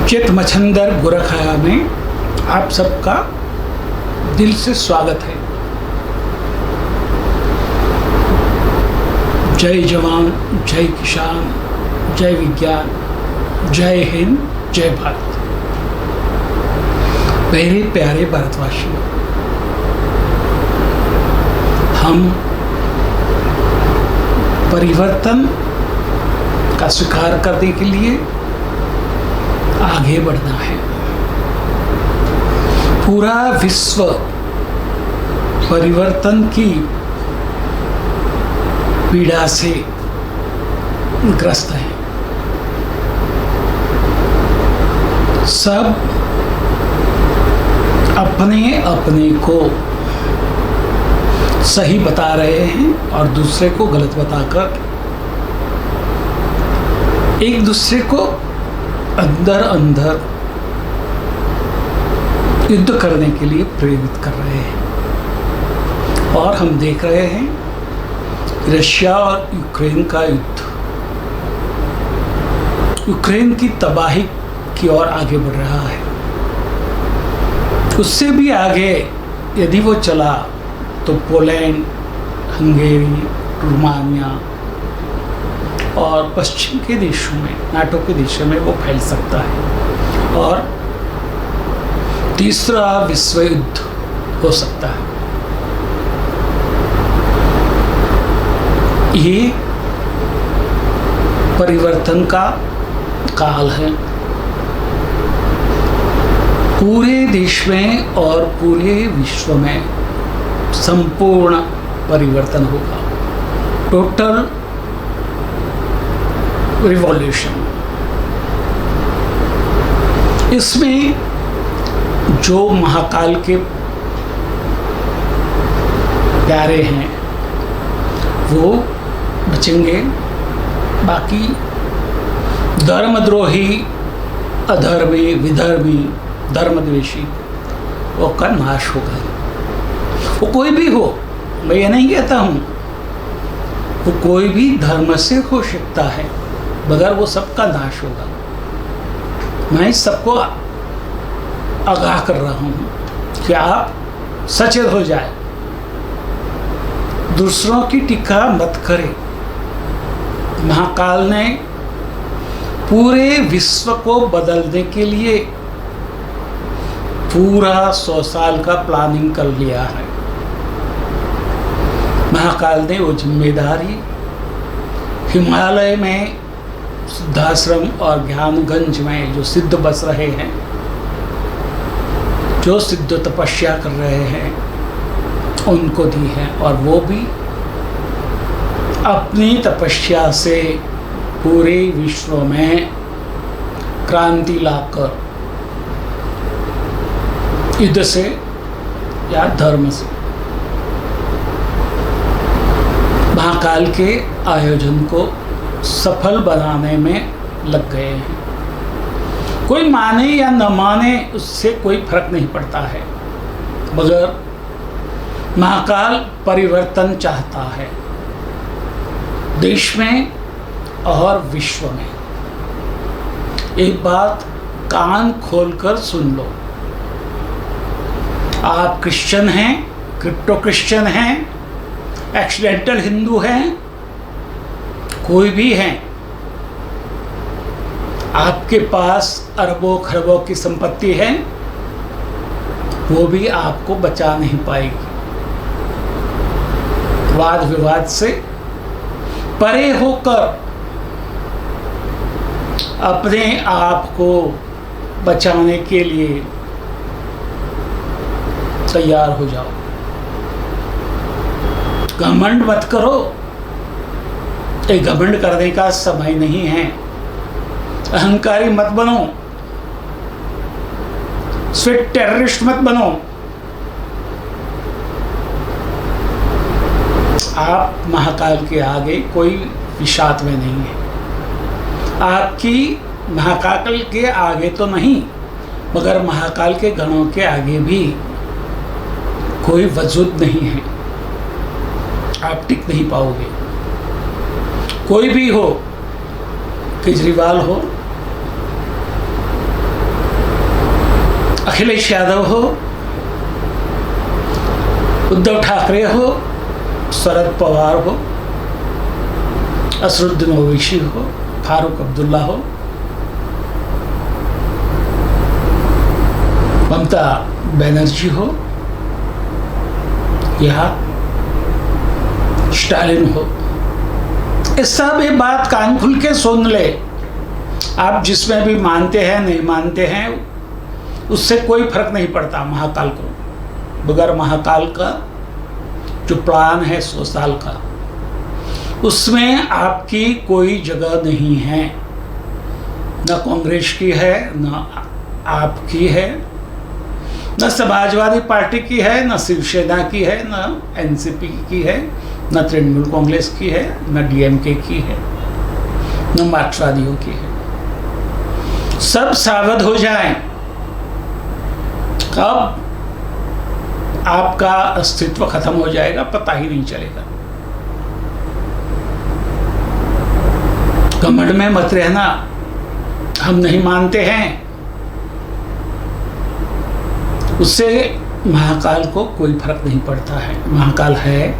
चित मच्छंदर गोरखा में आप सबका दिल से स्वागत है। जय जवान, जय किसान, जय विज्ञान, जय हिंद, जय भारत। मेरे प्यारे भारतवासियों, हम परिवर्तन का स्वीकार करने के लिए आगे बढ़ना है। पूरा विश्व परिवर्तन की पीड़ा से ग्रस्त है। सब अपने अपने को सही बता रहे हैं और दूसरे को गलत बताकर एक दूसरे को अंदर अंदर युद्ध करने के लिए प्रेरित कर रहे हैं। और हम देख रहे हैं रशिया और यूक्रेन का युद्ध यूक्रेन की तबाही की ओर आगे बढ़ रहा है। उससे भी आगे यदि वो चला तो पोलैंड, हंगेरी, रोमानिया और पश्चिम के देशों में, नाटो के देशों में वो फैल सकता है और तीसरा विश्व युद्ध हो सकता है। ये परिवर्तन का काल है। पूरे देश में और पूरे विश्व में संपूर्ण परिवर्तन होगा। Total revolution. इसमें जो महाकाल के प्यारे हैं वो बचेंगे, बाकी धर्मद्रोही, अधर्मी, विधर्मी, धर्मद्वेषी वो का नाश होगा। वो कोई भी हो, मैं ये नहीं कहता हूँ, वो कोई भी धर्म से हो सकता है, मगर वो सबका नाश होगा। मैं सबको आगाह कर रहा हूँ कि आप सचेत हो जाए, दूसरों की टीका मत करें। महाकाल ने पूरे विश्व को बदलने के लिए पूरा 100 साल का प्लानिंग कर लिया है। महाकाल ने वो जिम्मेदारी हिमालय में सिद्धाश्रम और ज्ञानगंज में जो सिद्ध बस रहे हैं, जो सिद्ध तपस्या कर रहे हैं, उनको दी है। और वो भी अपनी तपस्या से पूरे विश्व में क्रांति लाकर, युद्ध से या धर्म से, महाकाल के आयोजन को सफल बनाने में लग गए हैं। कोई माने या न माने उससे कोई फर्क नहीं पड़ता है, मगर महाकाल परिवर्तन चाहता है देश में और विश्व में। एक बात कान खोलकर सुन लो। आप क्रिश्चियन हैं, क्रिप्टो क्रिश्चियन हैं, एक्सीडेंटल हिंदू हैं, कोई भी हैं, आपके पास अरबों खरबों की संपत्ति है, वो भी आपको बचा नहीं पाएगी। वाद विवाद से परे होकर अपने आप को बचाने के लिए तैयार हो जाओ। घमंड मत करो, ये घमंड करने का समय नहीं है। अहंकारी मत बनो, स्वीट टेररिस्ट मत बनो। आप महाकाल के आगे कोई विषाद में नहीं है। आपकी महाकाल के आगे तो नहीं, मगर महाकाल के गणों के आगे भी कोई वजूद नहीं है। आप टिक नहीं पाओगे। कोई भी हो, केजरीवाल हो, अखिलेश यादव हो, उद्धव ठाकरे हो, शरद पवार हो, असरुद्दीन ओवैसी हो, फारूक अब्दुल्ला हो, ममता बनर्जी हो या स्टालिन हो, इस सब ये बात कान खुल के सुन ले। आप जिसमें भी मानते हैं नहीं मानते हैं, उससे कोई फर्क नहीं पड़ता। महाकाल को, बगैर महाकाल का जो प्लान है 100 साल का, उसमें आपकी कोई जगह नहीं है। न कांग्रेस की है, न आपकी है, न समाजवादी पार्टी की है, न शिवसेना की है, न एनसीपी की है, न तृणमूल कांग्रेस की है, न डीएमके की है, न मार्क्सवादियों की है। सब सावध हो जाएं। कब आपका अस्तित्व खत्म हो जाएगा पता ही नहीं चलेगा। घमंड में मत रहना, हम नहीं मानते हैं, उससे महाकाल को कोई फर्क नहीं पड़ता है। महाकाल है,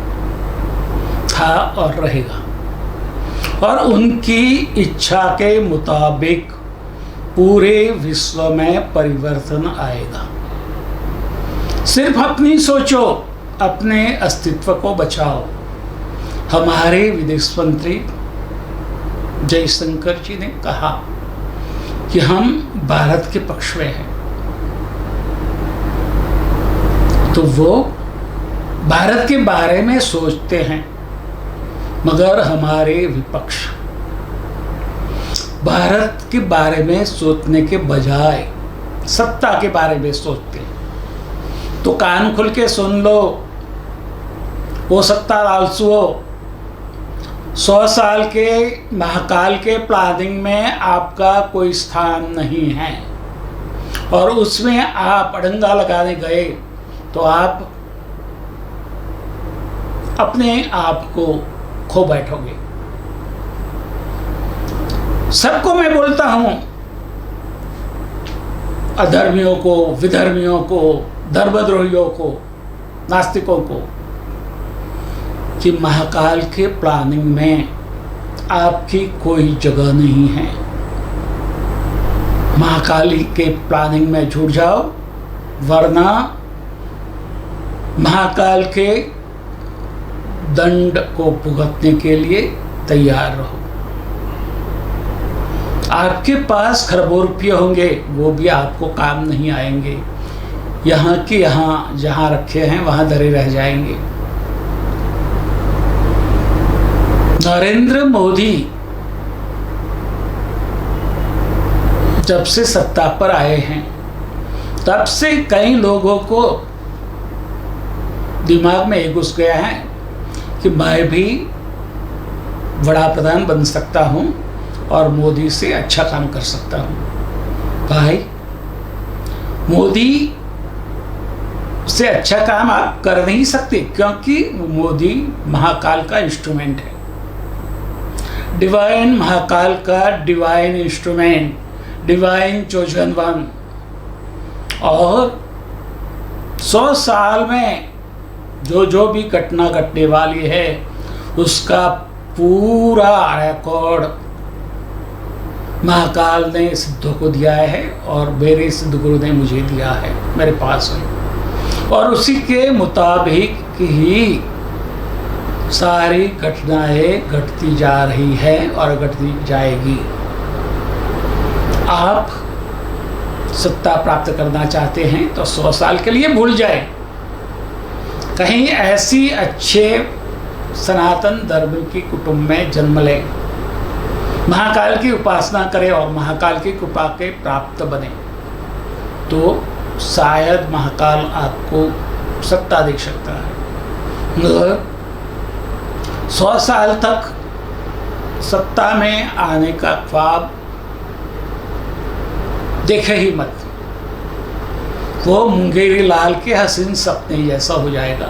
था और रहेगा, और उनकी इच्छा के मुताबिक पूरे विश्व में परिवर्तन आएगा। सिर्फ अपनी सोचो, अपने अस्तित्व को बचाओ। हमारे विदेश मंत्री जयशंकर जी ने कहा कि हम भारत के पक्ष में हैं, तो वो भारत के बारे में सोचते हैं, मगर हमारे विपक्ष भारत के बारे में सोचने के बजाय सत्ता के बारे में सोचते हैं। तो कान खुल के सुन लो, हो सत्ता लालचू हो। 100 साल के महाकाल के प्लानिंग में आपका कोई स्थान नहीं है, और उसमें आप अड़ंगा लगाने गए तो आप अपने आप को खो बैठोगे। सबको मैं बोलता हूं, अधर्मियों को, विधर्मियों को, धर्मद्रोहियों को, नास्तिकों को, कि महाकाल के प्लानिंग में आपकी कोई जगह नहीं है। महाकाली के प्लानिंग में जुड़ जाओ, वरना महाकाल के दंड को भुगतने के लिए तैयार रहो। आपके पास खरबों रुपये होंगे, वो भी आपको काम नहीं आएंगे। यहाँ के यहाँ जहाँ रखे हैं वहाँ धरे रह जाएंगे। नरेंद्र मोदी जब से सत्ता पर आए हैं, तब से कई लोगों को दिमाग में ये घुस गया है कि मैं भी बड़ा प्रधान बन सकता हूँ और मोदी से अच्छा काम कर सकता हूँ। भाई, मोदी से अच्छा काम आप कर नहीं सकते, क्योंकि मोदी महाकाल का इंस्ट्रूमेंट है। डिवाइन महाकाल का divine instrument, divine chosen one. और 100 साल में जो भी घटना घटने वाली है, उसका पूरा रिकॉर्ड महाकाल ने सिद्धों को दिया है, और मेरे सिद्ध गुरु ने मुझे दिया है, मेरे पास है, और उसी के मुताबिक ही सारी घटनाएं घटती जा रही है और घटती जाएगी। आप सत्ता प्राप्त करना चाहते हैं तो 100 साल के लिए भूल जाए, कहीं ऐसी अच्छे सनातन धर्म की कुटुंब में जन्म ले, महाकाल की उपासना करें और महाकाल की कृपा के प्राप्त बने, तो शायद महाकाल आपको सत्ता दे सकता है। मगर 100 साल तक सत्ता में आने का ख्वाब देखे ही मत। वो मुंगेरी लाल के हसीन सपने जैसा हो जाएगा।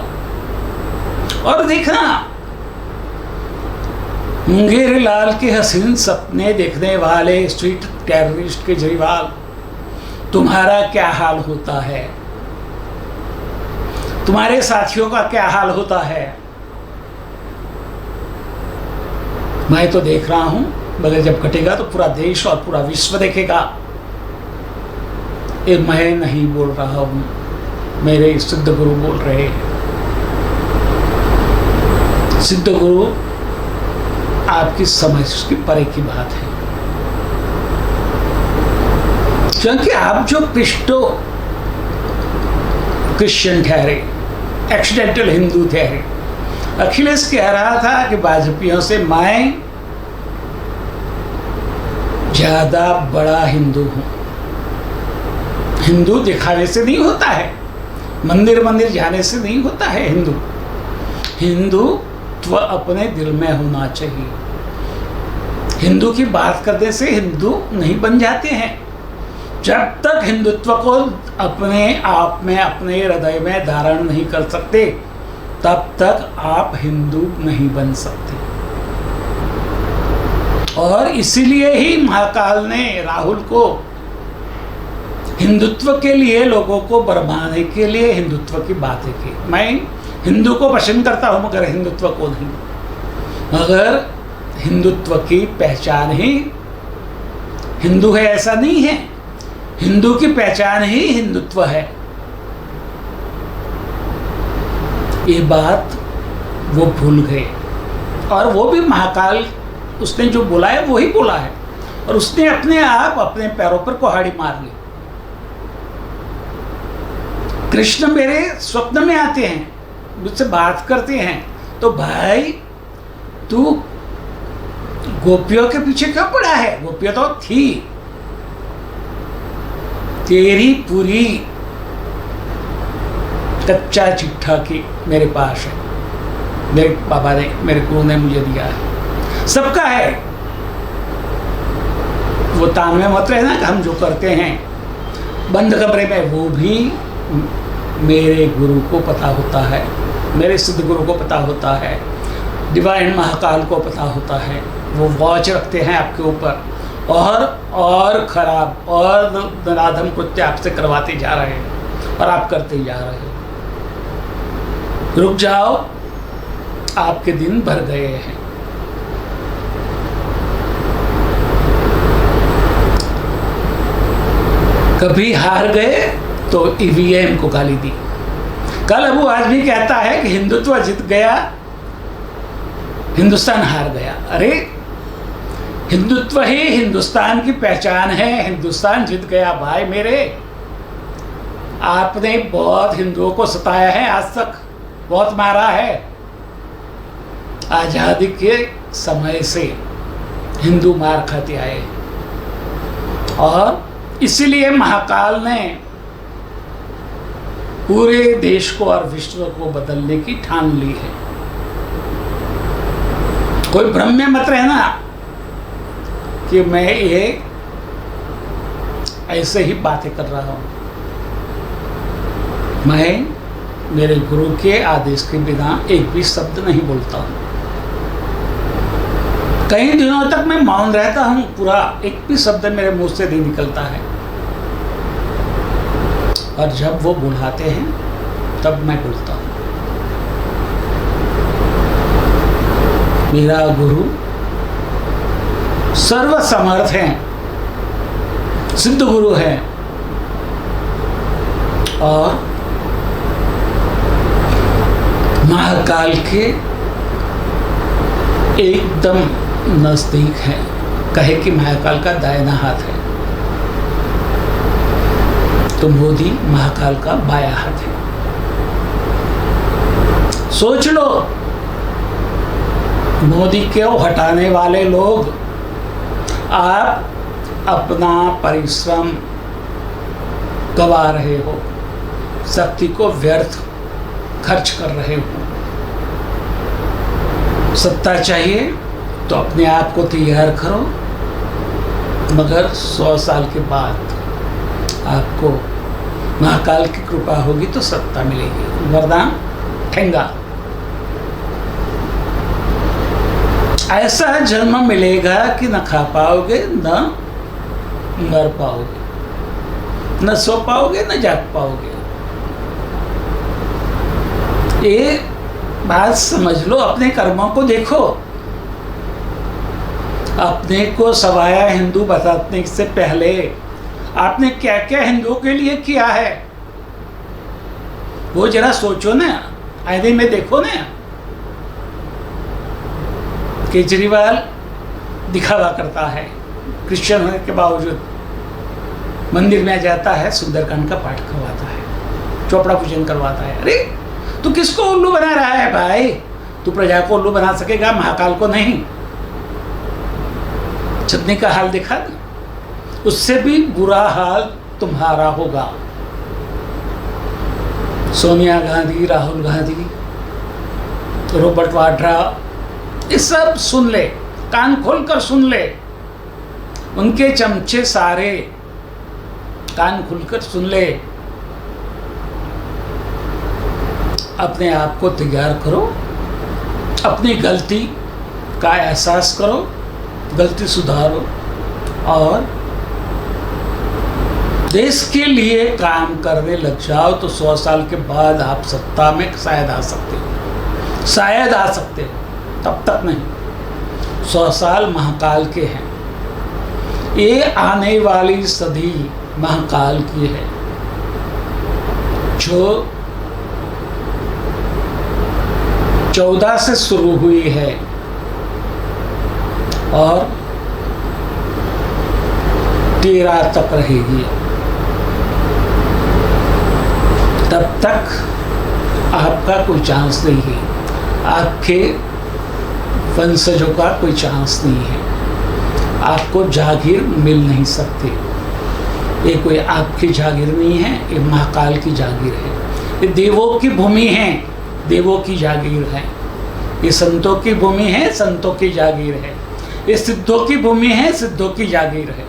और देखना, मुंगेरी लाल के हसीन सपने देखने वाले स्ट्रीट टेररिस्ट केजरीवाल तुम्हारा क्या हाल होता है, तुम्हारे साथियों का क्या हाल होता है। मैं तो देख रहा हूं, मगर जब कटेगा तो पूरा देश और पूरा विश्व देखेगा। ये मैं नहीं बोल रहा हूं, मेरे सिद्ध गुरु बोल रहे हैं। सिद्ध गुरु आपकी समझ की परे की बात है, क्योंकि आप जो क्रिश्चियन ठहरे, एक्सीडेंटल हिंदू ठहरे। अखिलेश कह रहा था कि वाजपेयियों से मैं ज्यादा बड़ा हिंदू हूं। हिंदू दिखाने से नहीं होता है, मंदिर मंदिर जाने से नहीं होता है। हिंदुत्व अपने दिल में होना चाहिए। हिंदू की बात करने से हिंदू नहीं बन जाते हैं। जब तक हिंदुत्व को अपने आप में, अपने हृदय में धारण नहीं कर सकते, तब तक आप हिंदू नहीं बन सकते। और इसीलिए ही महाकाल ने राहुल को हिंदुत्व के लिए, लोगों को बरमाने के लिए हिंदुत्व की बातें की। मैं हिंदू को पसंद करता हूं, मगर हिंदुत्व को नहीं। मगर हिंदुत्व की पहचान ही हिंदू है ऐसा नहीं है, हिंदू की पहचान ही हिंदुत्व है। ये बात वो भूल गए, और वो भी महाकाल, उसने जो बोला है वो ही बोला है, और उसने अपने आप अपने पैरों पर कुल्हाड़ी मार ली। कृष्ण मेरे स्वप्न में आते हैं, मुझसे बात करते हैं, तो भाई तू गोपियों के पीछे क्यों पड़ा है? गोपियां तो थी, तेरी पूरी कच्चा चिट्ठा की मेरे पास है, मेरे बाबा ने, मेरे गुरु ने मुझे दिया है, सबका है। वो तान में मत रहना कि हम जो करते हैं बंद कमरे में, वो भी मेरे गुरु को पता होता है, मेरे सिद्ध गुरु को पता होता है, डिवाइन महाकाल को पता होता है। वो वॉच रखते हैं आपके ऊपर, और खराब और नराधम कृत्य आपसे करवाते जा रहे हैं, और आप करते जा रहे हो। रुक जाओ, आपके दिन भर गए हैं। कभी हार गए तो ईवीएम को गाली दी। कल अबू आजमी कहता है कि हिंदुत्व जीत गया, हिंदुस्तान हार गया। अरे हिंदुत्व ही हिंदुस्तान की पहचान है, हिंदुस्तान जीत गया भाई मेरे। आपने बहुत हिंदुओं को सताया है, आज तक बहुत मारा है। आजादी के समय से हिंदू मार खाते आए, और इसीलिए महाकाल ने पूरे देश को और विश्व को बदलने की ठान ली है। कोई भ्रम में मत रहना कि मैं ये ऐसे ही बातें कर रहा हूं। मैं मेरे गुरु के आदेश के बिना एक भी शब्द नहीं बोलता हूं। कई दिनों तक मैं मौन रहता हूं, पूरा एक भी शब्द मेरे मुंह से नहीं निकलता है, और जब वो बुलाते हैं तब मैं बोलता हूं। मेरा गुरु सर्वसमर्थ है, सिद्ध गुरु है, और महाकाल के एकदम नजदीक है। कहे कि महाकाल का दाहिना हाथ है, तो मोदी महाकाल का बायां हाथ है। सोच लो, मोदी को हटाने वाले लोग, आप अपना परिश्रम गवा रहे हो, शक्ति को व्यर्थ खर्च कर रहे हो। सत्ता चाहिए तो अपने आप को तैयार करो, मगर 100 साल के बाद आपको महाकाल की कृपा होगी तो सत्ता मिलेगी, वरदान ठेंगा। ऐसा जन्म मिलेगा कि न खा पाओगे न मर पाओगे। न सो पाओगे न जाग पाओगे। ये बात समझ लो, अपने कर्मों को देखो। अपने को सवाया हिंदू बताने से पहले आपने क्या क्या हिंदुओं के लिए किया है वो जरा सोचो ना, आईने में देखो ना। केजरीवाल दिखावा करता है, क्रिश्चियन होने के बावजूद मंदिर में जाता है, सुंदरकांड का पाठ करवाता है, चोपड़ा पूजन करवाता है। अरे तू किसको उल्लू बना रहा है भाई? तू प्रजा को उल्लू बना सकेगा, महाकाल को नहीं। छतनी का हाल देखा ना, उससे भी बुरा हाल तुम्हारा होगा। सोनिया गांधी, राहुल गांधी, रॉबर्ट वाड्रा, ये सब सुन ले, कान खोलकर सुन ले। उनके चमचे सारे कान खुलकर सुन ले। अपने आप को तैयार करो, अपनी गलती का एहसास करो, गलती सुधारो और देश के लिए काम करने लग जाओ। तो 100 साल के बाद आप सत्ता में शायद आ सकते हो, शायद आ सकते हो, तब तक नहीं। 100 साल महाकाल के हैं। ये आने वाली सदी महाकाल की है, जो 14 से शुरू हुई है और 13 तक रहेगी। तब तक आपका कोई चांस नहीं है, आपके वंशजों का कोई चांस नहीं है, आपको जागीर मिल नहीं सकती। ये कोई आपकी जागीर नहीं है, ये महाकाल की जागीर है। ये देवों की भूमि है, देवों की जागीर है। ये संतों की भूमि है, संतों की जागीर है। ये सिद्धों की भूमि है, सिद्धों की जागीर है।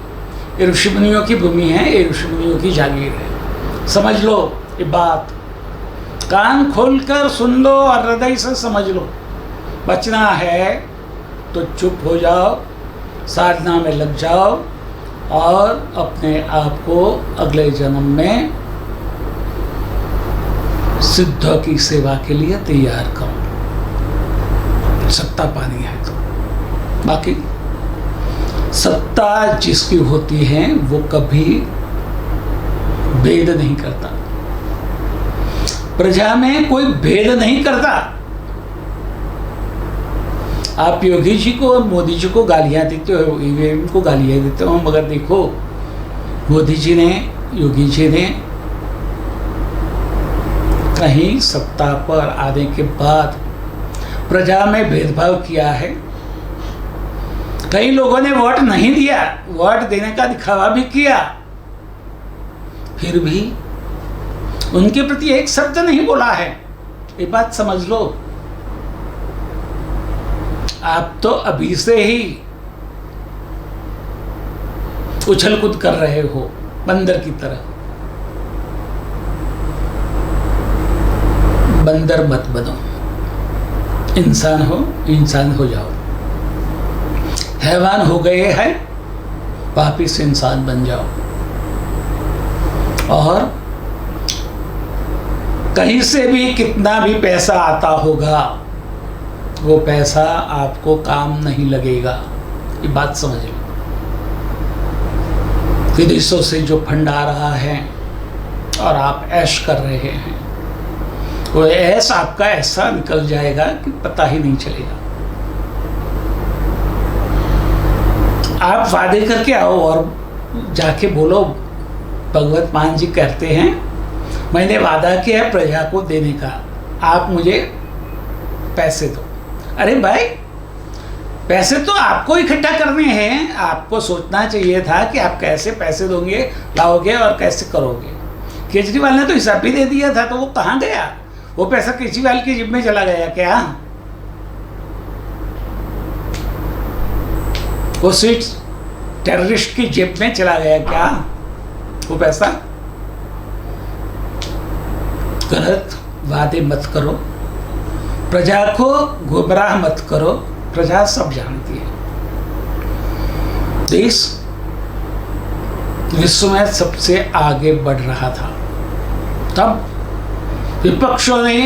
ये ऋषिमुनियों की भूमि है, ये ऋषिमुनियों की जागीर है। समझ लो ये बात, कान खोलकर सुन लो और हृदय से समझ लो। बचना है तो चुप हो जाओ, साधना में लग जाओ और अपने आप को अगले जन्म में सिद्धों की सेवा के लिए तैयार करो, सत्ता पानी है तो। बाकी सत्ता जिसकी होती है वो कभी भेद नहीं करता, प्रजा में कोई भेद नहीं करता। आप योगी जी को और मोदी जी को गालियां देते हो, ईवीएम को गालियां देते हो, मगर देखो मोदी जी ने, योगी जी ने कहीं सत्ता पर आने के बाद प्रजा में भेदभाव किया है। कई लोगों ने वोट नहीं दिया, वोट देने का दिखावा भी किया, फिर भी उनके प्रति एक शब्द नहीं बोला है। ये बात समझ लो। आप तो अभी से ही उछल कूद कर रहे हो बंदर की तरह। बंदर मत बनो, इंसान हो, इंसान हो जाओ। हैवान हो गए हैं, वापिस से इंसान बन जाओ। और कहीं से भी कितना भी पैसा आता होगा, वो पैसा आपको काम नहीं लगेगा। ये बात समझ लो। विदेशों से जो फंड आ रहा है और आप ऐश कर रहे हैं, वो ऐश आपका ऐसा निकल जाएगा कि पता ही नहीं चलेगा। आप वादे करके आओ और जाके बोलो, भगवत मान जी कहते हैं मैंने वादा किया है प्रजा को देने का, आप मुझे पैसे दो। अरे भाई, पैसे तो आपको इकट्ठा करने हैं। आपको सोचना चाहिए था कि आप कैसे पैसे दोगे, लाओगे और कैसे करोगे। केजरीवाल ने तो हिसाब भी दे दिया था, तो वो कहाँ गया? वो पैसा केजरीवाल की जेब में चला गया क्या? वो सीट टेररिस्ट की जेब में चला गया क्या वो पैसा? गलत वादे मत करो, प्रजा को गुमराह मत करो। प्रजा सब जानती है। देश विश्व में सबसे आगे बढ़ रहा था, तब विपक्षों ने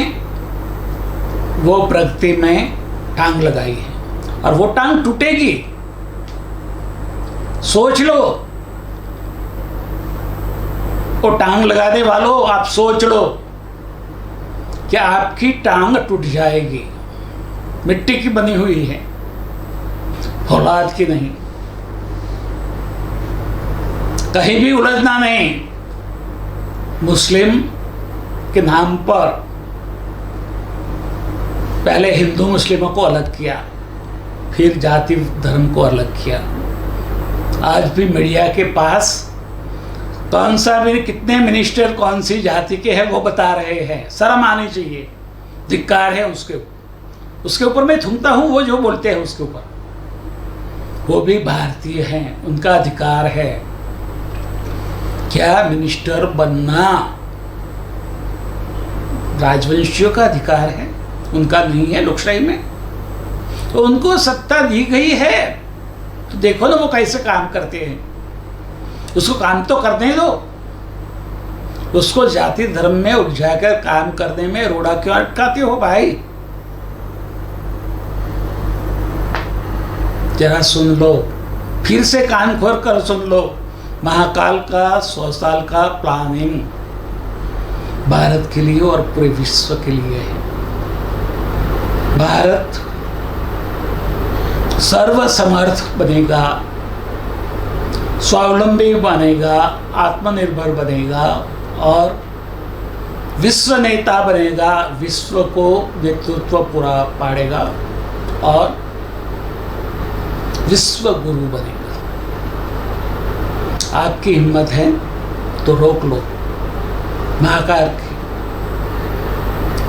वो प्रगति में टांग लगाई है और वो टांग टूटेगी। सोच लो, वो टांग लगाने वालों, आप सोच लो कि आपकी टांग टूट जाएगी। मिट्टी की बनी हुई है, औलाद की नहीं। कहीं भी उलझना नहीं। मुस्लिम के नाम पर पहले हिंदू मुस्लिमों को अलग किया, फिर जाति धर्म को अलग किया। आज भी मीडिया के पास कौन सा भी, कितने मिनिस्टर कौन सी जाति के हैं वो बता रहे हैं। शर्म आनी चाहिए, धिक्कार है उसके ऊपर मैं थूमता हूँ, वो जो बोलते हैं उसके ऊपर। वो भी भारतीय हैं, उनका अधिकार है। क्या मिनिस्टर बनना राजवंशियों का अधिकार है? उनका नहीं है लोकशाही में। तो उनको सत्ता दी गई है, तो देखो ना वो कैसे काम करते हैं। उसको काम तो करने दो। उसको जाति धर्म में उलझाकर काम करने में रोड़ा क्यों अटकाते हो भाई? जरा सुन लो, फिर से कान खोल कर सुन लो। महाकाल का 100 साल का प्लानिंग भारत के लिए और पूरे विश्व के लिए है। भारत सर्वसमर्थ बनेगा, स्वावलंबी बनेगा, आत्मनिर्भर बनेगा और विश्व नेता बनेगा, विश्व को नेतृत्व पूरा पाड़ेगा और विश्व गुरु बनेगा। आपकी हिम्मत है तो रोक लो। महाकाल की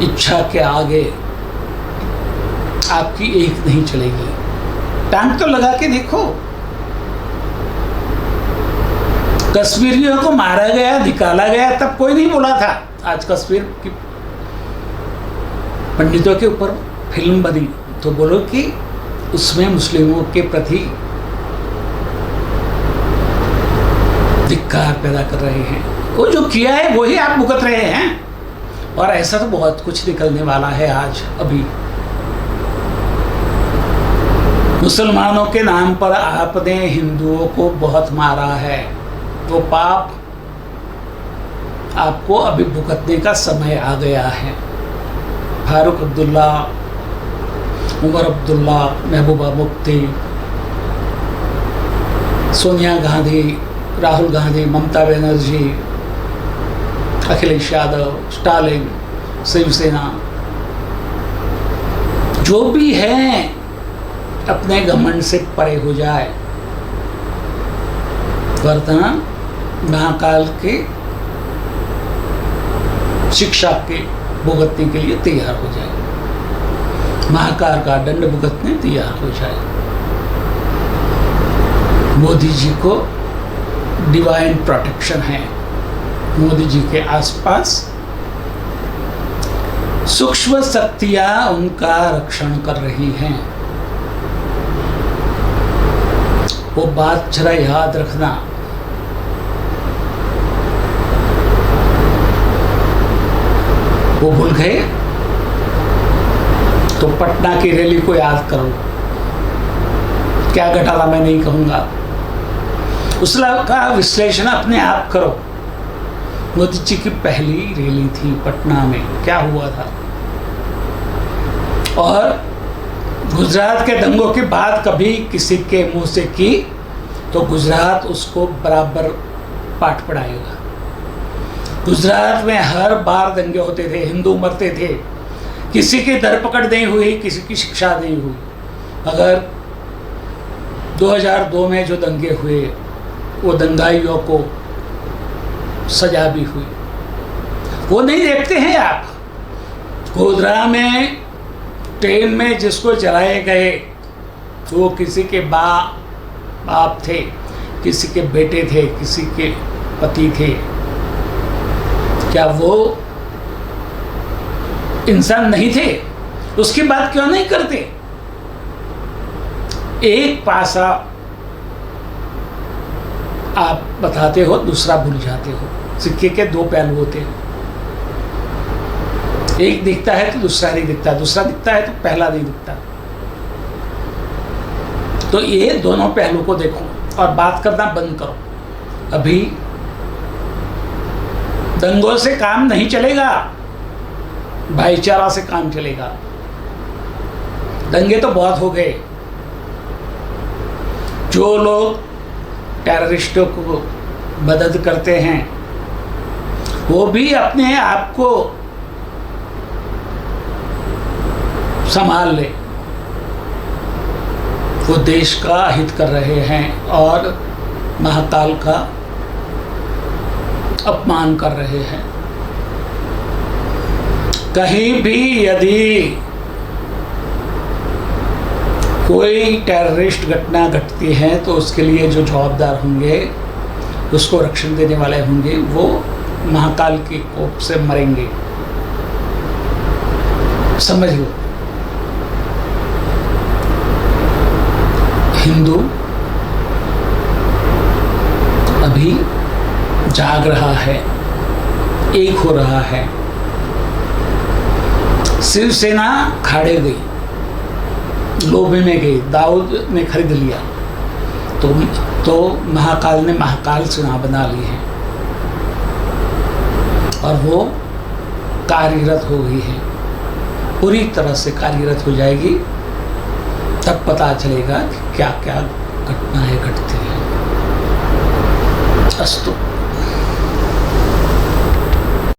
इच्छा के आगे आपकी एक नहीं चलेगी। टांग तो लगा के देखो। कश्मीरियों को मारा गया, निकाला गया, तब कोई नहीं बोला था। आज कश्मीर की पंडितों के ऊपर फिल्म बनी तो बोलो कि उसमें मुस्लिमों के प्रति धिक्कार पैदा कर रहे हैं। वो जो किया है वही आप भुगत रहे हैं। और ऐसा तो बहुत कुछ निकलने वाला है आज अभी। मुसलमानों के नाम पर आपने हिंदुओं को बहुत मारा है। वो पाप आपको अभी भुगतने का समय आ गया है। फारूक अब्दुल्ला, उमर अब्दुल्ला, महबूबा मुफ्ती, सोनिया गांधी, राहुल गांधी, ममता बनर्जी, अखिलेश यादव, स्टालिन, शिवसेना, जो भी हैं अपने घमंड से परे हो जाए, वरना महाकाल के शिक्षा के भुगतने के लिए तैयार हो जाए, महाकाल का दंड भुगतने तैयार हो जाए। मोदी जी को डिवाइन प्रोटेक्शन है। मोदी जी के आसपास सूक्ष्म शक्तियां उनका रक्षण कर रही हैं। वो बात जरा याद रखना। वो भूल गए तो पटना की रैली को याद करो। क्या घटा था मैं नहीं कहूंगा, उसका विश्लेषण अपने आप करो। मोदी जी की पहली रैली थी पटना में, क्या हुआ था? और गुजरात के दंगों की बात कभी किसी के मुंह से की तो गुजरात उसको बराबर पाठ पढ़ाएगा। गुजरात में हर बार दंगे होते थे, हिंदू मरते थे, किसी की धरपकड़ नहीं हुई, किसी की शिक्षा नहीं हुई। अगर 2002 में जो दंगे हुए वो दंगाइयों को सजा भी हुई, वो नहीं देखते हैं आप। गोधरा में ट्रेन में जिसको जलाए गए वो किसी के बाप थे, किसी के बेटे थे, किसी के पति थे। क्या वो इंसान नहीं थे? उसकी बात क्यों नहीं करते? एक पासा आप बताते हो, दूसरा भूल जाते हो। सिक्के के दो पहलू होते हैं, एक दिखता है तो दूसरा नहीं दिखता, दूसरा दिखता है तो पहला नहीं दिखता। तो ये दोनों पहलू को देखो और बात करना बंद करो। अभी दंगों से काम नहीं चलेगा, भाईचारा से काम चलेगा। दंगे तो बहुत हो गए। जो लोग टेररिस्टों को मदद करते हैं वो भी अपने आप को संभाल ले। वो देश का हित कर रहे हैं और महाकाल का अपमान कर रहे हैं। कहीं भी यदि कोई टेररिस्ट घटना घटती है तो उसके लिए जो जवाबदार होंगे, उसको रक्षण देने वाले होंगे, वो महाकाल की कोप से मरेंगे। समझ लो, हिंदू अभी जाग रहा है, एक हो रहा है। शिवसेना खाड़े गई, लोभे में गई, दाऊद ने खरीद लिया, तो महाकाल ने महाकाल सेना बना ली है और वो कार्यरत हो गई है, पूरी तरह से कार्यरत हो जाएगी। तब पता चलेगा कि क्या क्या घटनाएं घटती हैं। अस्तु।